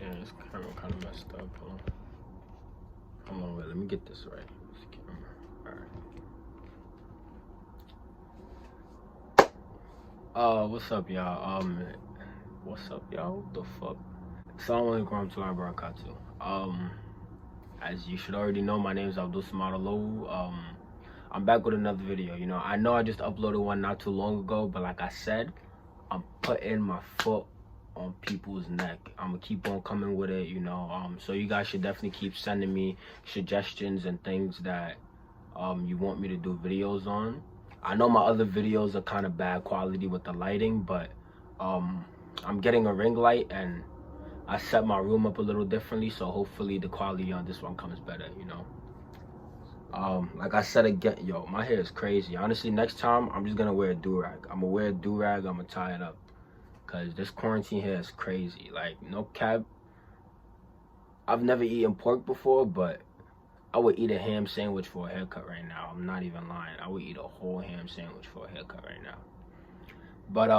Damn, this camera kind of messed up. Hold on, wait, let me get this right. This camera. Alright. What's up, y'all? What's up, y'all? What the fuck? Assalamu alaikum warahmatullahi wabarakatuh. As you should already know, my name is Abdul Samad. I'm back with another video. You know, I know I just uploaded one not too long ago, but like I said, I'm putting my foot on people's neck. I'm gonna keep on coming with it, you know. So you guys should definitely keep sending me suggestions and things that you want me to do videos on. I know my other videos are kind of bad quality with the lighting, but I'm getting a ring light and I set my room up a little differently, so hopefully the quality on this one comes better, you know. Like I said again, yo, my hair is crazy. Honestly, next time I'm just gonna wear a do-rag. I'm gonna wear a do-rag, I'm gonna tie it up, cause this quarantine hair is crazy. Like, no cap, I've never eaten pork before, but I would eat a ham sandwich for a haircut right now. I'm not even lying. I would eat a whole ham sandwich for a haircut right now. But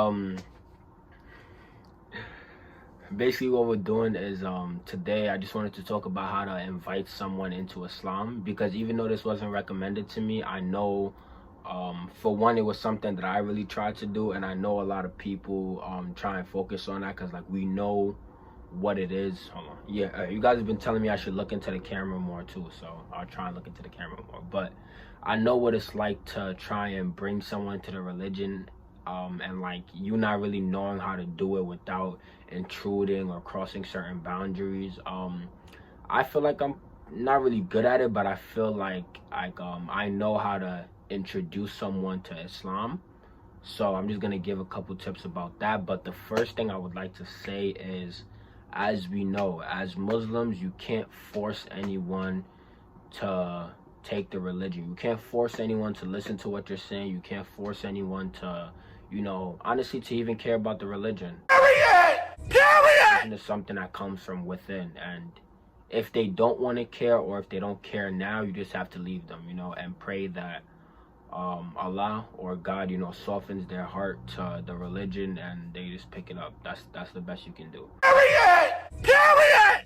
basically what we're doing is today I just wanted to talk about how to invite someone into Islam, because even though this wasn't recommended to me, I know for one, it was something that I really tried to do, and I know a lot of people try and focus on that because, like, we know what it is. Hold on. Yeah, you guys have been telling me I should look into the camera more too, so I'll try and look into the camera more. But I know what it's like to try and bring someone to the religion, and like you not really knowing how to do it without intruding or crossing certain boundaries. I feel like I'm not really good at it, but I feel like I know how to introduce someone to Islam. So I'm just gonna give a couple tips about that. But the first thing I would like to say is, as we know, as Muslims, you can't force anyone to take the religion. You can't force anyone to listen to what you're saying. You can't force anyone to, you know, honestly, to even care about the religion. Period! Religion is something that comes from within, and if they don't want to care, or if they don't care now, you just have to leave them, you know, and pray that Allah or God, you know, softens their heart to the religion and they just pick it up. That's the best you can do. Period! Period!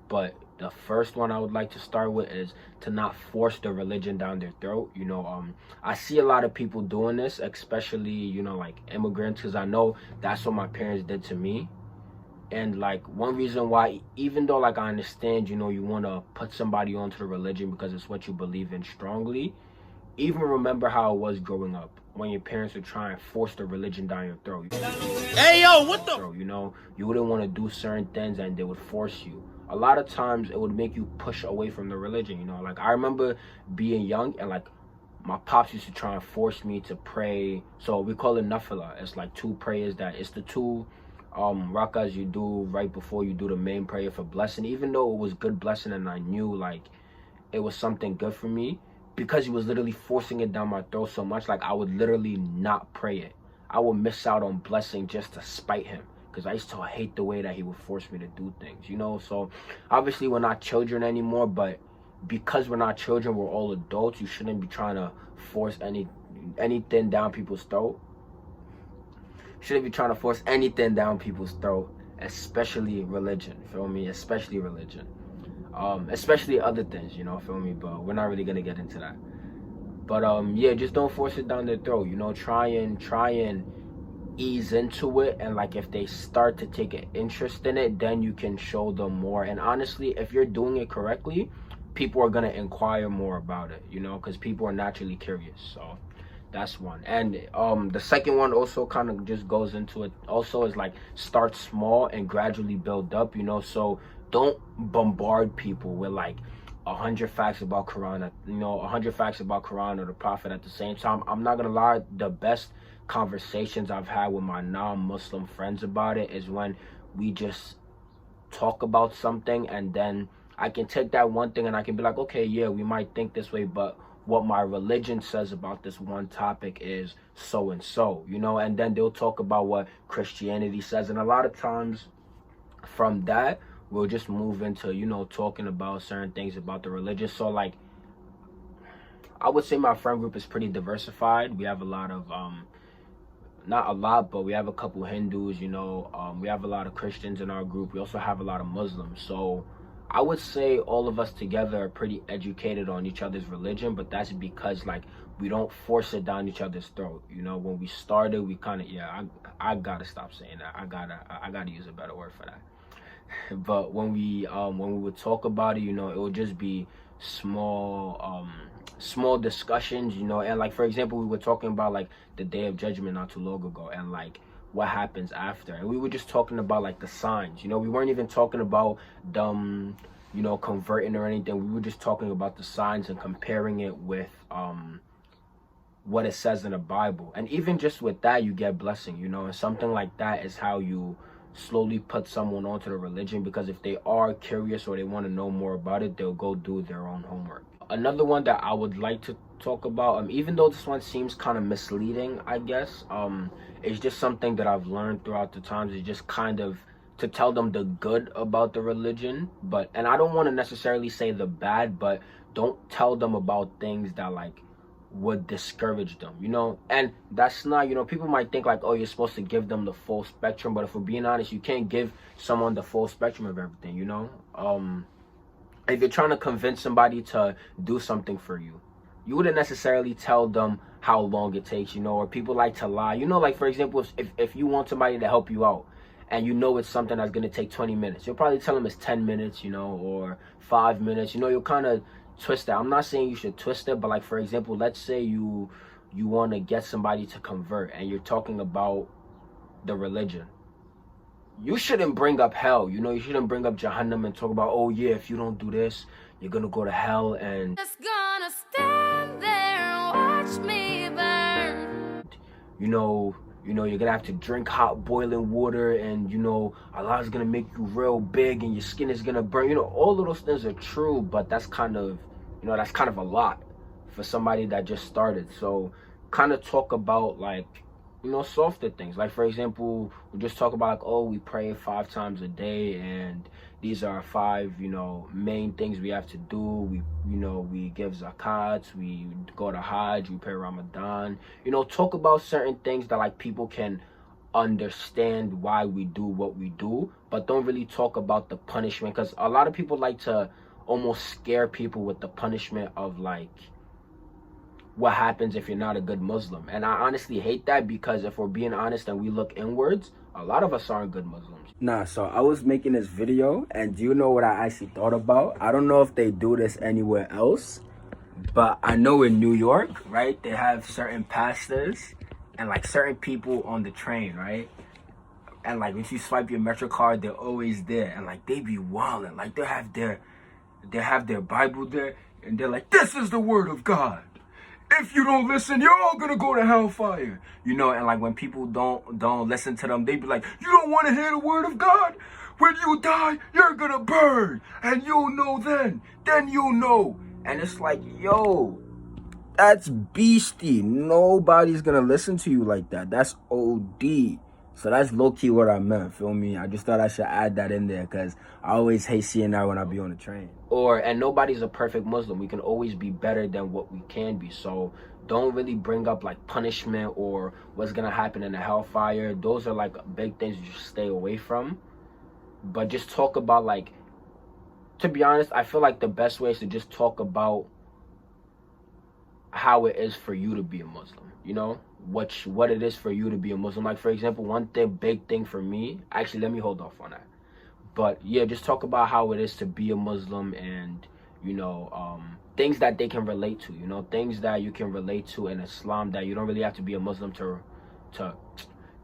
But the first one I would like to start with is to not force the religion down their throat. You know, I see a lot of people doing this, especially, you know, like immigrants, because I know that's what my parents did to me. And like, one reason why, even though like I understand, you know, you want to put somebody onto the religion because it's what you believe in strongly, even remember how it was growing up when your parents would try and force the religion down your throat. Hey yo, what the? You know, you wouldn't want to do certain things and they would force you. A lot of times it would make you push away from the religion, you know. Like, I remember being young and like my pops used to try and force me to pray. So we call it nafila. It's like two prayers it's the two rakas you do right before you do the main prayer for blessing. Even though it was good blessing and I knew like it was something good for me, because he was literally forcing it down my throat so much, like I would literally not pray it. I would miss out on blessing just to spite him, because I used to hate the way that he would force me to do things, you know. So obviously we're not children anymore, but because we're not children, we're all adults. You shouldn't be trying to force anything down people's throat. Shouldn't be trying to force anything down people's throat, especially religion, feel me? Especially religion. Especially other things, you know, feel me? But we're not really gonna get into that. But yeah, just don't force it down their throat, you know. Try and ease into it, and like if they start to take an interest in it, then you can show them more. And honestly, if you're doing it correctly, people are gonna inquire more about it, you know, because people are naturally curious. So that's one. And the second one also kind of just goes into it also, is like, start small and gradually build up, you know. So don't bombard people with like 100 facts about Quran, you know, 100 facts about Quran or the Prophet at the same time. I'm not gonna lie, the best conversations I've had with my non-Muslim friends about it is when we just talk about something, and then I can take that one thing and I can be like, okay, yeah, we might think this way, but what my religion says about this one topic is so and so, you know. And then they'll talk about what Christianity says, and a lot of times from that we'll just move into, you know, talking about certain things about the religion. So like, I would say my friend group is pretty diversified. We have a lot of not a lot, but we have a couple Hindus, we have a lot of Christians in our group. We also have a lot of Muslims. So I would say all of us together are pretty educated on each other's religion, but that's because like we don't force it down each other's throat. When we started, we kind of, I gotta stop saying that. I gotta use a better word for that. But when we would talk about it, it would just be small discussions, and like for example, we were talking about like the Day of Judgment not too long ago, and like what happens after, and we were just talking about like the signs. We weren't even talking about them converting or anything. We were just talking about the signs and comparing it with what it says in the Bible. And even just with that, you get blessing, and something like that is how you slowly put someone onto the religion, because if they are curious or they want to know more about it, they'll go do their own homework. Another one that I would like to talk about, even though this one seems kind of misleading, I guess, it's just something that I've learned throughout the times. It's just kind of to tell them the good about the religion, and I don't want to necessarily say the bad, but don't tell them about things that like would discourage them, and that's not, people might think like, oh, you're supposed to give them the full spectrum, but if we're being honest, you can't give someone the full spectrum of everything. If you're trying to convince somebody to do something for you, you wouldn't necessarily tell them how long it takes, or people like to lie, like for example, if you want somebody to help you out and it's something that's going to take 20 minutes, you'll probably tell them it's 10 minutes, or 5 minutes, you'll kind of twist it. I'm not saying you should twist it, but like for example, let's say you want to get somebody to convert and you're talking about the religion. You shouldn't bring up hell, you shouldn't bring up Jahannam and talk about, oh yeah, if you don't do this, you're gonna go to hell and just gonna stand there and watch me burn. You're gonna have to drink hot boiling water, and Allah's gonna make you real big and your skin is gonna burn. All of those things are true, but that's kind of a lot for somebody that just started. So kind of talk about like softer things. Like for example, we just talk about like, oh, we pray 5 times a day, and these are 5 main things we have to do. We give zakats, we go to Hajj, we pray Ramadan. Talk about certain things that like people can understand why we do what we do, but don't really talk about the punishment, because a lot of people like to almost scare people with the punishment of like what happens if you're not a good Muslim. And I honestly hate that, because if we're being honest and we look inwards, a lot of us aren't good Muslims. Nah, so I was making this video, and do you know what I actually thought about? I don't know if they do this anywhere else, but I know in New York, right, they have certain pastors and like certain people on the train, right? And like if you swipe your Metro card, they're always there, and like they be wilding. Like they have their Bible there, and they're like, this is the word of God. If you don't listen, you're all gonna go to hellfire. And like when people don't listen to them, they be like, you don't want to hear the word of God? When you die, you're gonna burn, and you'll know then you'll know. And it's like, yo, that's beastie. Nobody's gonna listen to you like that. That's OD. So that's low-key what I meant, feel me? I just thought I should add that in there, because I always hate seeing that when I be on the train. And nobody's a perfect Muslim. We can always be better than what we can be. So don't really bring up like punishment or what's gonna happen in the hellfire. Those are like big things you should stay away from. But just talk about like, to be honest, I feel like the best way is to just talk about how it is for you to be a Muslim, what it is for you to be a Muslim. Like for example, big thing for me, actually let me hold off on that, but yeah, just talk about how it is to be a Muslim, and things that they can relate to, things that you can relate to in Islam that you don't really have to be a Muslim to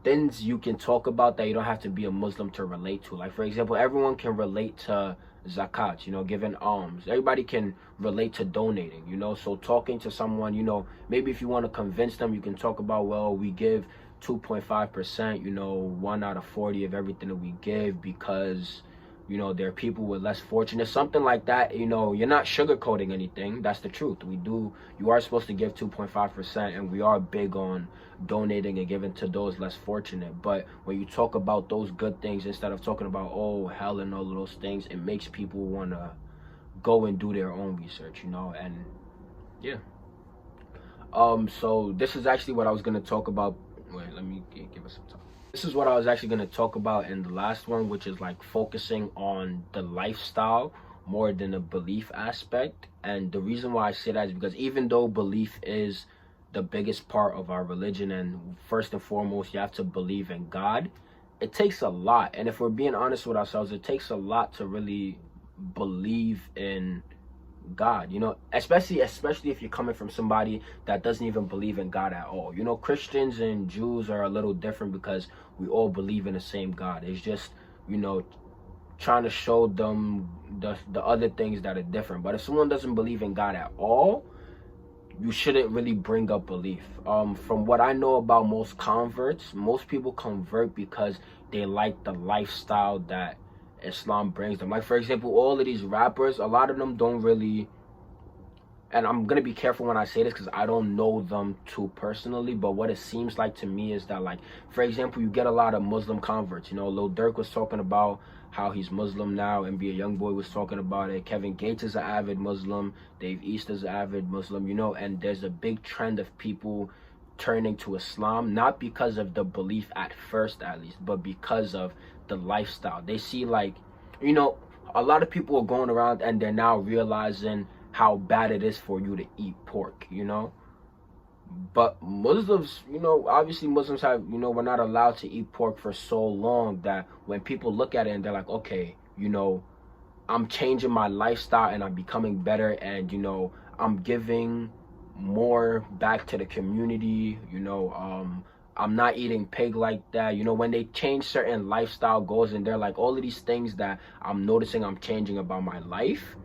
things you can talk about that you don't have to be a Muslim to relate to. Like for example, everyone can relate to zakat, giving alms. Everybody can relate to donating, so talking to someone, maybe if you want to convince them, you can talk about, well, we give 2.5%, 1 out of 40 of everything that we give, because there are people with less fortunate, something like that. You're not sugarcoating anything. That's the truth. You are supposed to give 2.5%, and we are big on donating and giving to those less fortunate. But when you talk about those good things instead of talking about, oh, hell and all of those things, it makes people want to go and do their own research, and yeah. So this is actually what I was going to talk about Wait, let me give us some time. This is what I was actually going to talk about in the last one, which is like focusing on the lifestyle more than the belief aspect. And the reason why I say that is because even though belief is the biggest part of our religion, and first and foremost you have to believe in God, it takes a lot. And if we're being honest with ourselves, it takes a lot to really believe in God, you know, especially if you're coming from somebody that doesn't even believe in God at all. You know, Christians and Jews are a little different because we all believe in the same God. It's just, you know, trying to show them the other things that are different. But if someone doesn't believe in God at all, you shouldn't really bring up belief. From what I know about most converts, most people convert because they like the lifestyle that Islam brings them. Like, for example, all of these rappers, a lot of them don't really, and I'm gonna be careful when I say this because I don't know them too personally, but what it seems like to me is that, like, for example, you get a lot of Muslim converts. You know, Lil Durk was talking about how he's Muslim now. NBA Youngboy was talking about it. Kevin Gates is an avid Muslim. Dave East is an avid Muslim, you know, and there's a big trend of people turning to Islam, not because of the belief at first, at least, but because of the lifestyle. They see, like, you know, a lot of people are going around and they're now realizing how bad it is for you to eat pork, you know. But Muslims, you know, obviously Muslims have, you know, we're not allowed to eat pork for so long that when people look at it and they're like, okay, you know, I'm changing my lifestyle and I'm becoming better, and, you know, I'm giving more back to the community, you know, I'm not eating pig like that. You know, when they change certain lifestyle goals and they're like, all of these things that I'm noticing I'm changing about my life,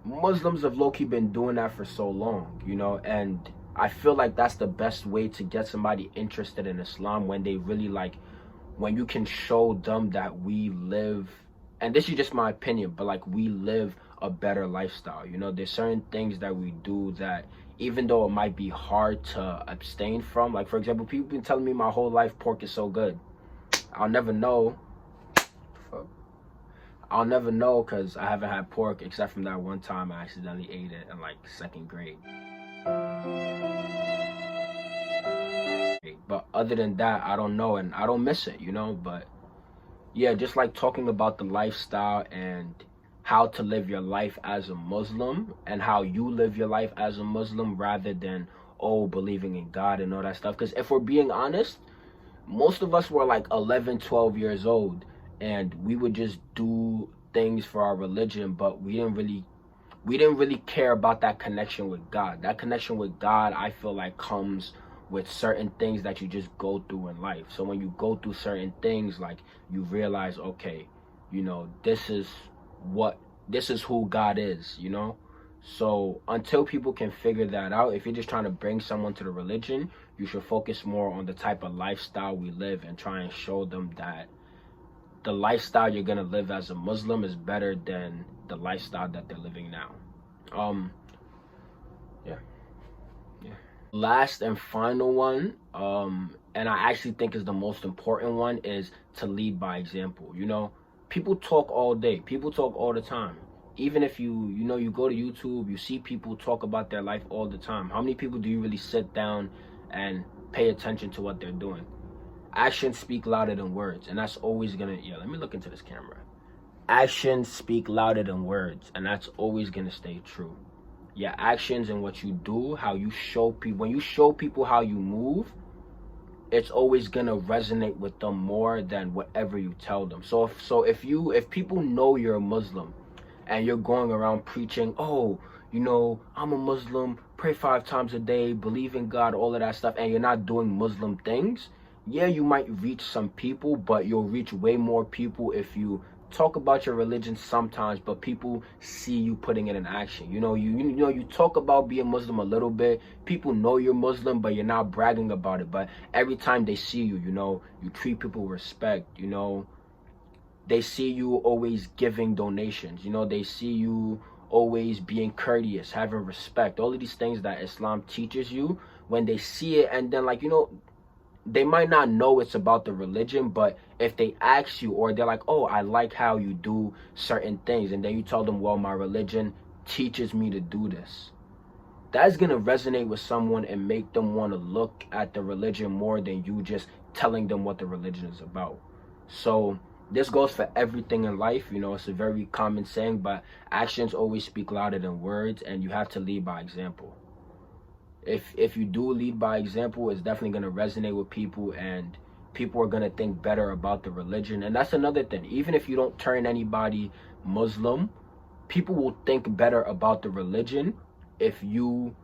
Muslims have low-key been doing that for so long, you know, and I feel like that's the best way to get somebody interested in Islam, when they really, like, when you can show them that we live, and this is just my opinion, but like, we live a better lifestyle. You know, there's certain things that we do that, even though it might be hard to abstain from, like, for example, people been telling me my whole life pork is so good. I'll never know. I'll never know because I haven't had pork except from that one time I accidentally ate it in like 2nd grade. But other than that, I don't know, and I don't miss it, you know. But yeah, just like talking about the lifestyle and how to live your life as a Muslim and how you live your life as a Muslim, rather than, oh, believing in God and all that stuff. Because if we're being honest, most of us were like 11, 12 years old, and we would just do things for our religion, but we didn't really care about that connection with God. That connection with God, I feel like, comes with certain things that you just go through in life. So when you go through certain things, like, you realize, okay, you know, this is who God is, you know. So until people can figure that out, if you're just trying to bring someone to the religion, you should focus more on the type of lifestyle we live and try and show them that the lifestyle you're gonna live as a Muslim is better than the lifestyle that they're living now. Yeah. Last and final one, and I actually think is the most important one, is to lead by example. You know, people talk all day, people talk all the time. Even if you know, you go to YouTube, you see people talk about their life all the time. How many people do you really sit down and pay attention to what they're doing? Actions speak louder than words, and that's always gonna, yeah, let me look into this camera. Actions speak louder than words, and that's always gonna stay true. Your actions and what you do, how you show people, when you show people how you move, it's always gonna resonate with them more than whatever you tell them. So if people know you're a Muslim and you're going around preaching, oh, you know, I'm a Muslim, pray 5 times a day, believe in God, all of that stuff, and you're not doing Muslim things, yeah, you might reach some people, but you'll reach way more people if you talk about your religion sometimes, but people see you putting it in action. You know, you talk about being Muslim a little bit, people know you're Muslim, but you're not bragging about it. But every time they see you, you know, you treat people with respect, you know, they see you always giving donations, you know, they see you always being courteous, having respect, all of these things that Islam teaches you. When they see it, and then, like, you know, they might not know it's about the religion, but if they ask you, or they're like, oh, I like how you do certain things, and then you tell them, well, my religion teaches me to do this, that's gonna resonate with someone and make them want to look at the religion more than you just telling them what the religion is about. So this goes for everything in life. You know, it's a very common saying, but actions always speak louder than words, and you have to lead by example. If you do lead by example, it's definitely going to resonate with people, and people are going to think better about the religion. And that's another thing. Even if you don't turn anybody Muslim, people will think better about the religion if you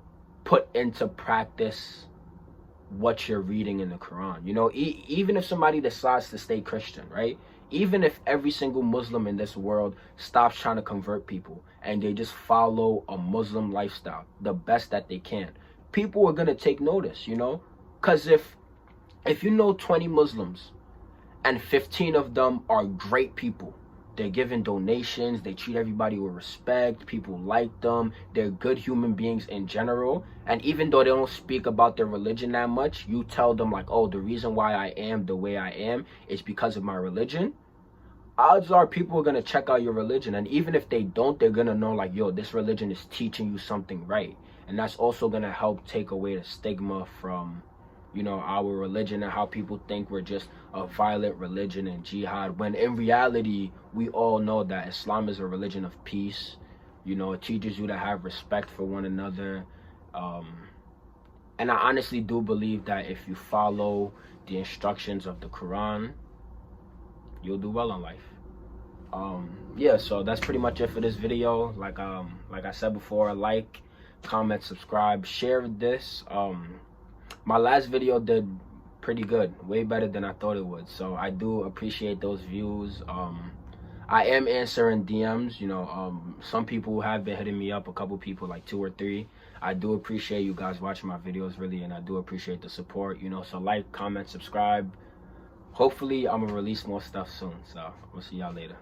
put into practice what you're reading in the Quran. You know, even if somebody decides to stay Christian, right? Even if every single Muslim in this world stops trying to convert people and they just follow a Muslim lifestyle the best that they can, people are going to take notice, you know? Because if you know 20 Muslims and 15 of them are great people, they're giving donations, they treat everybody with respect, people like them, they're good human beings in general, and even though they don't speak about their religion that much, you tell them like, oh, the reason why I am the way I am is because of my religion, odds are people are going to check out your religion. And even if they don't, they're going to know like, yo, this religion is teaching you something right. And that's also going to help take away the stigma from, you know, our religion and how people think we're just a violent religion and jihad, when in reality we all know that Islam is a religion of peace. You know, it teaches you to have respect for one another, and I honestly do believe that if you follow the instructions of the Quran, you'll do well in life. Yeah, so that's pretty much it for this video. Like I said before, like, comment, subscribe, share this. My last video did pretty good, way better than I thought it would, so I do appreciate those views. I am answering DMs, you know. Some people have been hitting me up, a couple people, like 2 or 3. I do appreciate you guys watching my videos, really, and I do appreciate the support, you know. So like, comment, subscribe. Hopefully I'm gonna release more stuff soon, so we'll see y'all later.